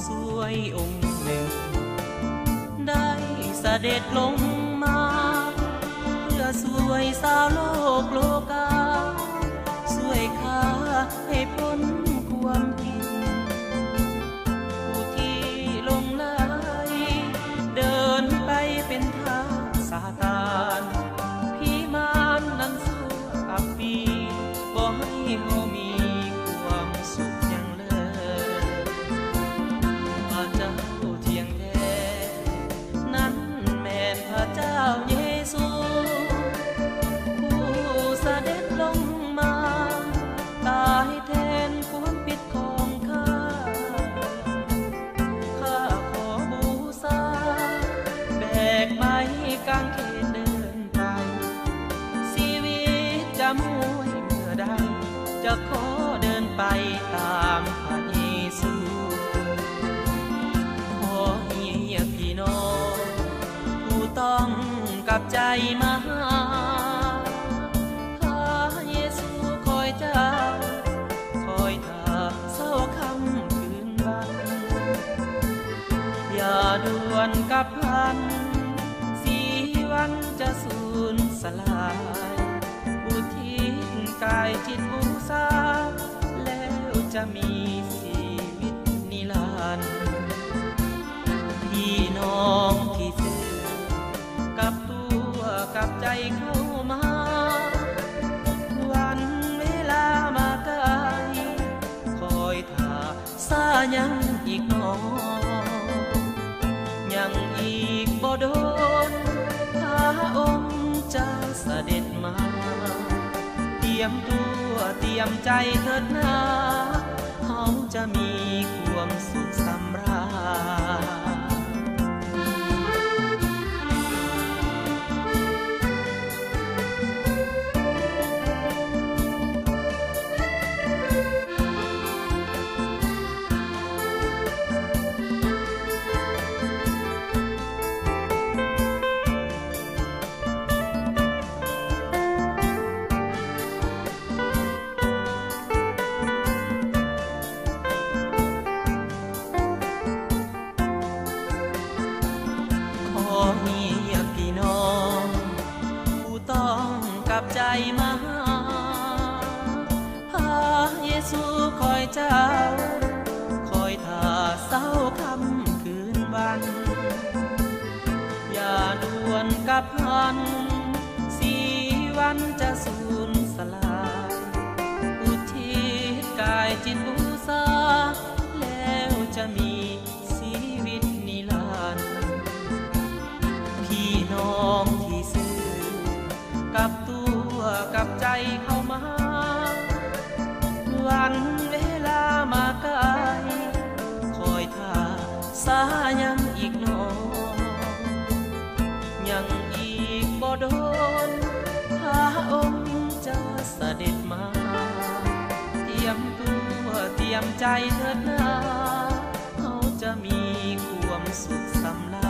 สวยองค์หนึ่งได้เสด็จลงมาเพื่อสวยสาวโลกโลกาสวยข้าให้พ้นความผิดผู้ที่ลงไหลเดินไปเป็นทางซาตานพี่มารนั้นสู้อับปีบ่ให้เฮามีความสุขอย่างเลยพระเจ้าเที่ยงแท้นั้นแม่นพระเจ้าเยซูผู้เสด็จลงมาตายแทนความผิดของข้าขอบูชาแบกไม้กางเขนเดินไปชีวิตจะมุ่ยเมื่อใดจะขอเดินไปตามพระเยซูขอให้พี่น้องผู้ต้องกับใจมาหาพระเยซูคอยเจ้าคอยท่าเศร้าค่ำคืนวันอย่าด่วนกับพลันสีวันจะสูญสลายอุทิศกายจิตบูชาแล้วจะมีชีวิตนิรันดร์พี่น้องที่ซื่อกับตัวกับใจเข้ามาวันเวลามาไกลคอยท่าซายังอีกหนอยังอีกบ่โดนพระองค์จะเสด็จมาเตรียมตัวเตรียมใจเถิดนาเขาจะมีความสุขสำราญพี่น้องผู้ต้องกับใจมาพระเยซูคอยเจ้าคอยท่าเศร้าค่ำคืนวันอย่าด่วนกับพันสีวันจะสูญสลายอุทิศกายจิตบูชาแล้วจะมีชีวิตนิรันดร์พี่น้องที่ซื่อกับตัวกับใจเข้ามาวันเวลามาไกลคอยท่าสายังอีกหนอยังอีกบ่โดนพระองค์จะเสด็จมาเตรียมตัวเตรียมใจเถิดนาเขาจะมีความสุขสำราญ